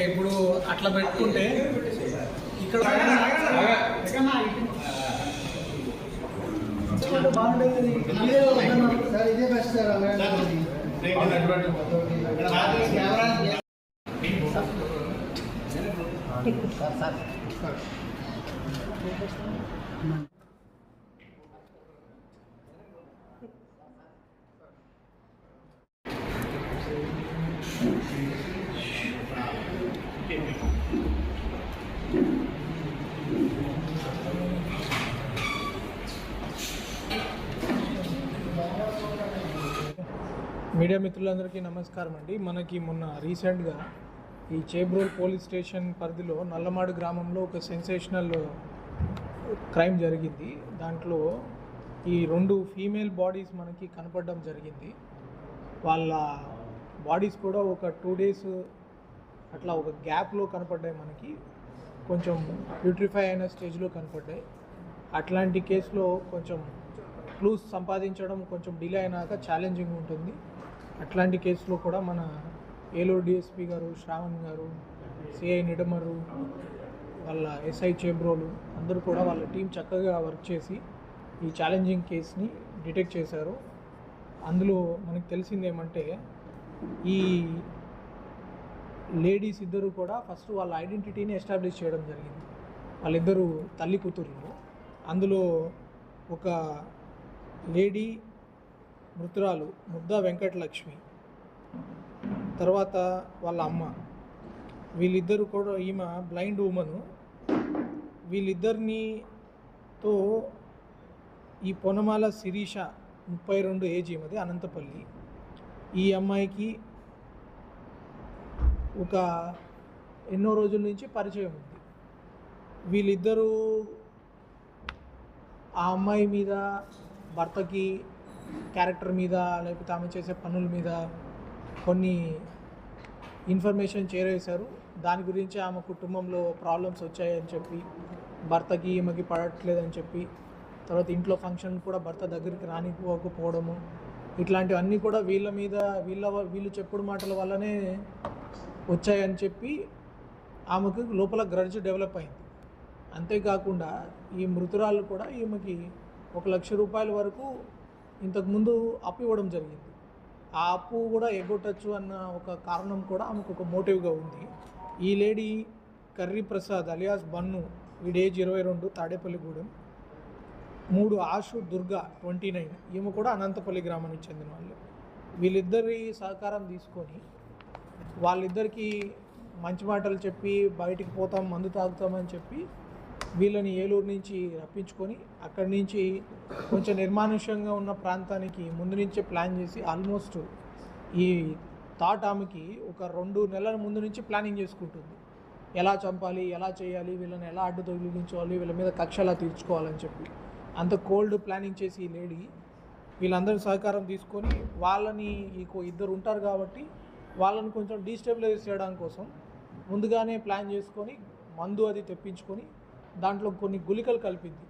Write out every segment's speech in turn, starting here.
ఇప్పుడు అట్లా పెట్టుకుంటే ఇక్కడ బాగుండేది ఇదే బెస్ట్ సార్. మీడియా మిత్రులందరికీ నమస్కారం అండి. మనకి మొన్న రీసెంట్గా ఈ చేబ్రోల్ పోలీస్ స్టేషన్ పరిధిలో నల్లమాడు గ్రామంలో ఒక సెన్సేషనల్ క్రైమ్ జరిగింది. దాంట్లో ఈ 2 ఫీమేల్ బాడీస్ మనకి కనపడడం జరిగింది. వాళ్ళ బాడీస్ కూడా ఒక 2 days అట్లా ఒక గ్యాప్లో కనపడ్డాయి. మనకి కొంచెం బ్యూటిఫై అయిన స్టేజ్లో కనపడ్డాయి. అట్లాంటి కేసులో కొంచెం క్లూస్ సంపాదించడం కొంచెం డిలే అయినాక ఛాలెంజింగ్ ఉంటుంది. అట్లాంటి కేసులో కూడా మన ఏలూరు డిఎస్పీ గారు, శ్రావణ్ గారు, సిఐ నిడమరు, వాళ్ళ ఎస్ఐ చేబ్రోలు అందరూ కూడా వాళ్ళ టీం చక్కగా వర్క్ చేసి ఈ ఛాలెంజింగ్ కేసుని డిటెక్ట్ చేశారు. అందులో మనకు తెలిసింది ఏమంటే ఈ లేడీస్ ఇద్దరు కూడా ఫస్ట్ వాళ్ళ ఐడెంటిటీని ఎస్టాబ్లిష్ చేయడం జరిగింది. వాళ్ళిద్దరూ తల్లి కూతుర్లు. అందులో ఒక లేడీ మృతురాలు ముద్దా వెంకటలక్ష్మి, తర్వాత వాళ్ళ అమ్మ, వీళ్ళిద్దరూ కూడా ఈమె బ్లైండ్ ఉమెను. వీళ్ళిద్దరినితో ఈ పొనమాల శిరీష 32 ఏజ్ ఈమెది, అనంతపల్లి. ఈ అమ్మాయికి ఒక ఎన్నో రోజుల నుంచి పరిచయం ఉంది. వీళ్ళిద్దరూ ఆ అమ్మాయి మీద, భర్తకి క్యారెక్టర్ మీద, లేకపోతే ఆమె చేసే పనుల మీద కొన్ని ఇన్ఫర్మేషన్ చేరేశారు. దాని గురించి ఆమె కుటుంబంలో ప్రాబ్లమ్స్ వచ్చాయని చెప్పి, భర్తకి ఈమెకి పడట్లేదని చెప్పి, తర్వాత ఇంట్లో ఫంక్షన్ కూడా భర్త దగ్గరికి రానిపోకపోవడము, ఇట్లాంటివన్నీ కూడా వీళ్ళ మీద వీళ్ళు చెప్పుడు మాటల వల్లనే వచ్చాయని చెప్పి ఆమెకు లోపల గ్రడ్జ్ డెవలప్ అయింది. అంతేకాకుండా ఈ మృతురాలు కూడా ఈమెకి 1 లక్ష రూపాయల వరకు ఇంతకుముందు అప్పు ఇవ్వడం జరిగింది. ఆ అప్పు కూడా ఎగ్గొట్టచ్చు అన్న ఒక కారణం కూడా ఆమెకు ఒక మోటివ్గా ఉంది. ఈ లేడీ కర్రీ ప్రసాద్ అలియాస్ బన్ను, వీడి ఏజ్ 22, తాడేపల్లిగూడెం. 3 ఆషు దుర్గా 29, ఈమె కూడా అనంతపల్లి గ్రామానికి చెందిన వాళ్ళు. వీళ్ళిద్దరి సహకారం తీసుకొని వాళ్ళిద్దరికీ మంచి మాటలు చెప్పి బయటికి పోతాం, మందు తాగుతామని చెప్పి వీళ్ళని ఏలూరు నుంచి రప్పించుకొని అక్కడి నుంచి కొంచెం నిర్మానుష్యంగా ఉన్న ప్రాంతానికి ముందు నుంచే ప్లాన్ చేసి, ఆల్మోస్ట్ ఈ థాట్ ఆమెకి ఒక 2 నెలల ముందు నుంచి ప్లానింగ్ చేసుకుంటుంది. ఎలా చంపాలి, ఎలా చేయాలి, వీళ్ళని ఎలా అడ్డు తొలగించాలి, వీళ్ళ మీద కక్ష ఎలా తీర్చుకోవాలని చెప్పి అంత కోల్డ్ ప్లానింగ్ చేసి ఈ లేడీ వీళ్ళందరూ సహకారం తీసుకొని వాళ్ళని ఇద్దరు ఉంటారు కాబట్టి వాళ్ళని కొంచెం డీస్టెబిలైజ్ చేయడం కోసం ముందుగానే ప్లాన్ చేసుకొని మందు అది తెప్పించుకొని దాంట్లో కొన్ని గుళికలు కలిపింది.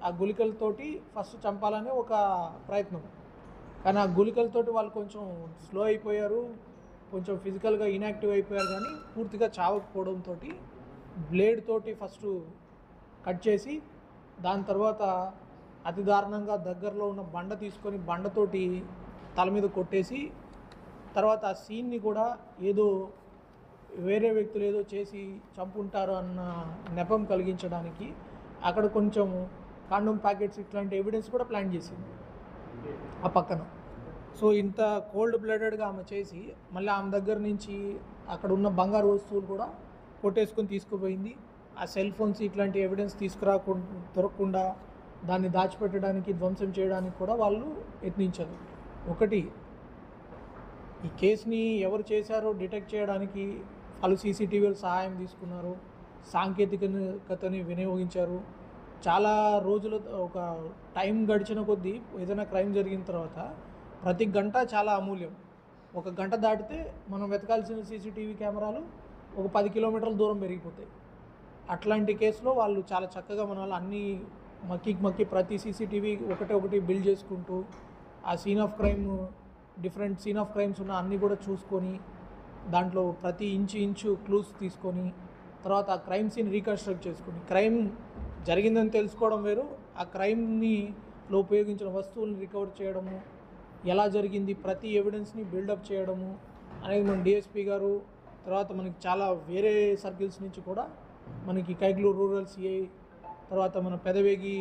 ఆ గుళికలతోటి ఫస్ట్ చంపాలనే ఒక ప్రయత్నం. కానీ ఆ గుళికలతోటి వాళ్ళు కొంచెం స్లో అయిపోయారు, కొంచెం ఫిజికల్గా ఇన్యాక్టివ్ అయిపోయారు. కానీ పూర్తిగా చావకపోవడంతో బ్లేడ్ తోటి ఫస్ట్ కట్ చేసి, దాని తర్వాత అతి దారుణంగా దగ్గరలో ఉన్న బండ తీసుకొని బండతోటి తల మీద కొట్టేసి, తర్వాత ఆ సీన్ని కూడా ఏదో వేరే వ్యక్తులు ఏదో చేసి చంపుంటారు అన్న నెపం కలిగించడానికి అక్కడ కొంచెం కాండోమ్ ప్యాకెట్స్ ఇట్లాంటి ఎవిడెన్స్ కూడా ప్లాన్ చేసింది ఆ పక్కన. సో ఇంత కోల్డ్ బ్లడెడ్గా ఆమె చేసి మళ్ళీ ఆమె దగ్గర నుంచి అక్కడ ఉన్న బంగారు వస్తువులు కూడా కొట్టేసుకొని తీసుకుపోయింది. ఆ సెల్ ఫోన్స్ ఇట్లాంటి ఎవిడెన్స్ దొరకకుండా దాన్ని దాచిపెట్టడానికి, ధ్వంసం చేయడానికి కూడా వాళ్ళు యత్నించారు. ఒకటి, ఈ కేసుని ఎవరు చేశారో డిటెక్ట్ చేయడానికి వాళ్ళు సీసీటీవీల సహాయం తీసుకున్నారు, సాంకేతికతని వినియోగించారు. చాలా రోజులు ఒక టైం గడిచిన కొద్దీ ఏదైనా క్రైమ్ జరిగిన తర్వాత ప్రతి గంట చాలా అమూల్యం. 1 గంట దాటితే మనం వెతకాల్సిన సీసీటీవీ కెమెరాలు ఒక 10 కిలోమీటర్ల దూరం పెరిగిపోతాయి. అట్లాంటి కేసులో వాళ్ళు చాలా చక్కగా మన వాళ్ళు అన్నీ మక్కి ప్రతి సీసీటీవీ ఒకటి బిల్డ్ చేసుకుంటూ ఆ scene of crime different scene of crimes ఉన్న అన్నీ కూడా చూసుకొని దాంట్లో ప్రతి ఇంచు క్లూస్ తీసుకొని తర్వాత ఆ క్రైమ్ సీన్ రీకన్స్ట్రక్ట్ చేసుకొని క్రైమ్ జరిగిందని తెలుసుకోవడం వేరు, ఆ క్రైమ్లో ఉపయోగించిన వస్తువులను రికవర్ చేయడము, ఎలా జరిగింది ప్రతి ఎవిడెన్స్ని బిల్డప్ చేయడము అనేది మన డిఎస్పీ గారు, తర్వాత మనకి చాలా వేరే సర్కిల్స్ నుంచి కూడా మనకి కైగ్లూరు రూరల్ సిఐ, తర్వాత మన పెదవేగి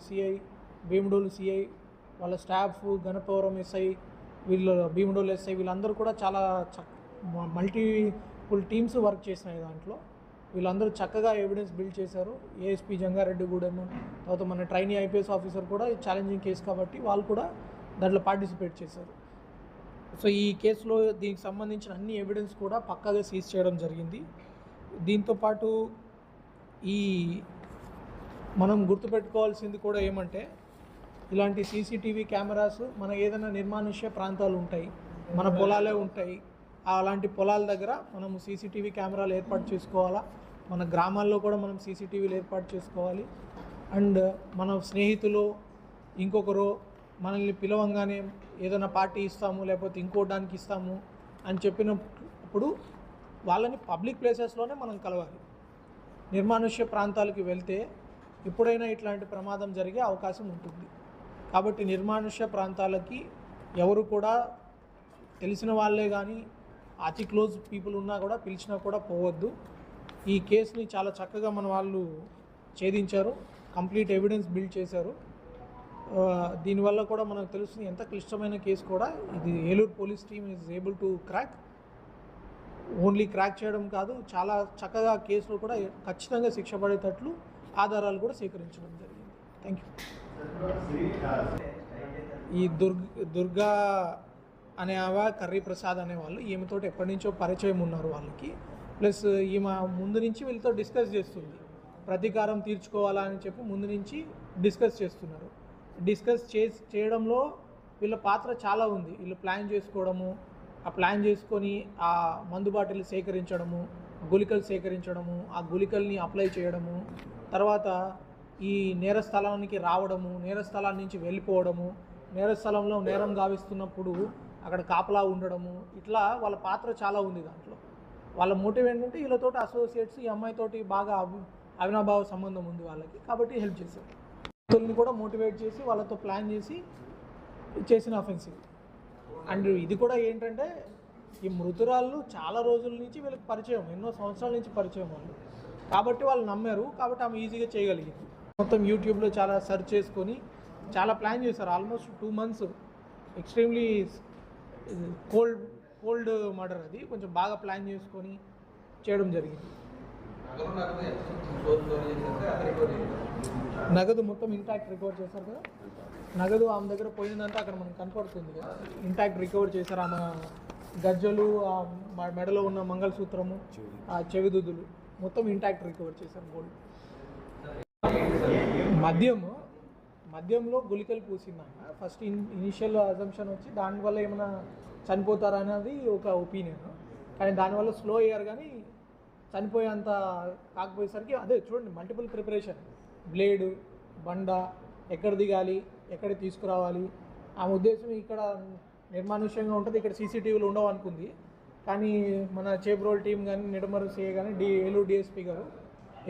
సిఐ, భీమడోలు సిఐ, వాళ్ళ స్టాఫ్, గణపవరం ఎస్ఐ, వీళ్ళు భీమడోలు ఎస్ఐ, వీళ్ళందరూ కూడా చాలా మల్టిపుల్ టీమ్స్ వర్క్ చేసినాయి దాంట్లో. వీళ్ళందరూ చక్కగా ఎవిడెన్స్ బిల్డ్ చేశారు. ఏఎస్పీ జంగారెడ్డిగూడెం, తర్వాత మన ట్రైనీ ఐపీఎస్ ఆఫీసర్ కూడా ఛాలెంజింగ్ కేసు కాబట్టి వాళ్ళు కూడా దాంట్లో పార్టిసిపేట్ చేశారు. సో ఈ కేసులో దీనికి సంబంధించిన అన్ని ఎవిడెన్స్ కూడా పక్కాగా సీజ్ చేయడం జరిగింది. దీంతోపాటు ఈ మనం గుర్తుపెట్టుకోవాల్సింది కూడా ఏమంటే, ఇలాంటి సీసీటీవీ కెమెరాస్ మన ఏదైనా నిర్మానుష్య ప్రాంతాలు ఉంటాయి, మన పొలాలే ఉంటాయి, అలాంటి పొలాల దగ్గర మనము సీసీటీవీ కెమెరాలు ఏర్పాటు చేసుకోవాలా. మన గ్రామాల్లో కూడా మనం సీసీటీవీలు ఏర్పాటు చేసుకోవాలి. అండ్ మన స్నేహితులు ఇంకొకరు మనల్ని పిలవంగానే ఏదైనా పార్టీ ఇస్తాము లేకపోతే ఇంకోడానికి ఇస్తాము అని చెప్పినప్పుడు వాళ్ళని పబ్లిక్ ప్లేసెస్లోనే మనం కలవాలి. నిర్మానుష్య ప్రాంతాలకు వెళ్తే ఎప్పుడైనా ఇట్లాంటి ప్రమాదం జరిగే అవకాశం ఉంటుంది. కాబట్టి నిర్మానుష్య ప్రాంతాలకి ఎవరు కూడా తెలిసిన వాళ్ళే కానీ అతి క్లోజ్ పీపుల్ ఉన్నా కూడా పిలిచినా కూడా పోవద్దు. ఈ కేసుని చాలా చక్కగా మన వాళ్ళు ఛేదించారు, కంప్లీట్ ఎవిడెన్స్ బిల్డ్ చేశారు. దీనివల్ల కూడా మనకు తెలుస్తుంది ఎంత క్లిష్టమైన కేసు కూడా ఇది Eluru police team is able to crack. Only crack చేయడం కాదు, చాలా చక్కగా కేసులో కూడా ఖచ్చితంగా శిక్ష పడేటట్లు ఆధారాలు కూడా సేకరించడం జరిగింది. Thank you. ఈ దుర్గా అనే ఆమె కర్రీ ప్రసాద్ అనేవాళ్ళు, ఈమెతో ఎప్పటి నుంచో పరిచయం ఉన్నారు వాళ్ళకి. ప్లస్ ఈమె ముందు నుంచి వీళ్ళతో డిస్కస్ చేస్తుంది, ప్రతీకారం తీర్చుకోవాలా అని చెప్పి ముందు నుంచి డిస్కస్ చేస్తున్నారు. డిస్కస్ చేయడంలో వీళ్ళ పాత్ర చాలా ఉంది. వీళ్ళు ప్లాన్ చేసుకోవడము, ఆ ప్లాన్ చేసుకొని ఆ మందు బాటిల్ సేకరించడము, గుళికలు సేకరించడము, ఆ గుళికల్ని అప్లై చేయడము, తర్వాత ఈ నేరస్థలానికి రావడము, నేరస్థలాన్ని నుంచి వెళ్ళిపోవడము, నేరస్థలంలో నేరం గావిస్తున్నప్పుడు అక్కడ కాపలా ఉండడము, ఇట్లా వాళ్ళ పాత్ర చాలా ఉంది దాంట్లో. వాళ్ళ మోటివ్ ఏంటంటే వీళ్ళతోటి అసోసియేట్స్, ఈ అమ్మాయితోటి బాగా అవినాభావ సంబంధం ఉంది వాళ్ళకి, కాబట్టి హెల్ప్ చేశారు. వ్యక్తుల్ని కూడా మోటివేట్ చేసి వాళ్ళతో ప్లాన్ చేసి చేసిన అఫెన్సివ్. అండ్ ఇది కూడా ఏంటంటే ఈ మృతురాళ్ళు చాలా రోజుల నుంచి వీళ్ళకి పరిచయం, ఎన్నో సంవత్సరాల నుంచి పరిచయం వాళ్ళు, కాబట్టి వాళ్ళు నమ్మారు, కాబట్టి ఆమె ఈజీగా చేయగలిగింది. మొత్తం యూట్యూబ్లో చాలా సెర్చ్ చేసుకొని చాలా ప్లాన్ చేశారు. Almost 2 months extremely cold murder, అది కొంచెం బాగా ప్లాన్ చేసుకొని చేయడం జరిగింది. నగదు మొత్తం ఇంటాక్ట్ రికవర్ చేశారు కదా, నగదు ఆమె దగ్గర పోయిందంటే అక్కడ మనకు కనపడుతుంది కదా, ఇంటాక్ట్ రికవర్ చేశారు. ఆమె గజ్జలు, మెడలో ఉన్న మంగళసూత్రము, ఆ చెవిదుద్దులు మొత్తం ఇంటాక్ట్ రికవర్ చేశారు. గోల్డ్ మద్యంలో గుళికలు పూసిందన్న ఫస్ట్ ఇనిషియల్ అజంప్షన్ వచ్చి దానివల్ల ఏమైనా చనిపోతారా అనేది ఒక ఒపీనియన్, కానీ దానివల్ల స్లో అయ్యారు, కానీ చనిపోయేంత కాకపోయేసరికి అదే చూడండి మల్టిపుల్ ప్రిపరేషన్, బ్లేడు, బండ, ఎక్కడ దిగాలి, ఎక్కడ తీసుకురావాలి. ఆ ఉద్దేశం ఇక్కడ నిర్మానుష్యంగా ఉంటుంది, ఇక్కడ సీసీటీవీలు ఉండవు అనుకుంది. కానీ మన చేబ్రోల్ టీం కానీ నిడమరు సిఐ కానీ ఏలూరు డిఎస్పీ గారు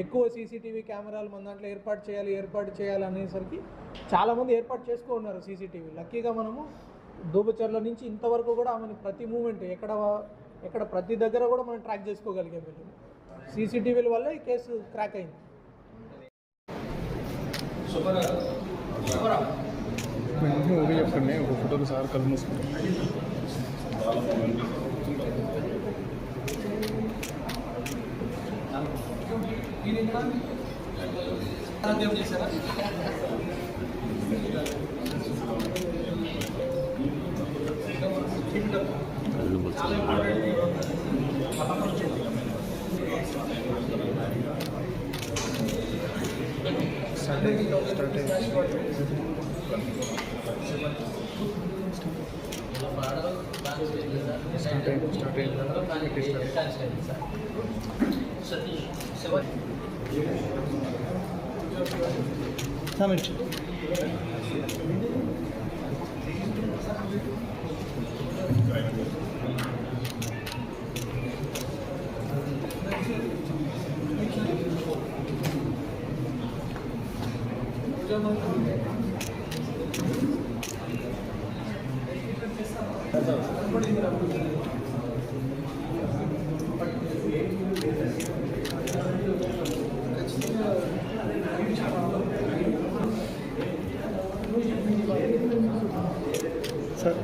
ఎక్కువ సీసీటీవీ కెమెరాలు మన దాంట్లో ఏర్పాటు చేయాలి అనేసరికి చాలామంది ఏర్పాటు చేసుకున్నారు సీసీటీవీ. లక్కీగా మనము దూబచర్ల నుంచి ఇంతవరకు కూడా ఆమెను ప్రతి మూమెంట్ ఎక్కడ ప్రతి దగ్గర కూడా మనం ట్రాక్ చేసుకోగలిగాం. వీళ్ళు సీసీటీవీల వల్ల ఈ కేసు క్రాక్ అయింది. చెప్పండి ఒక ఫోటోలు సార్ కళ్ళు మూసుకుంటాం. చేశారా స్టార్ట్ సమీక్ష సార్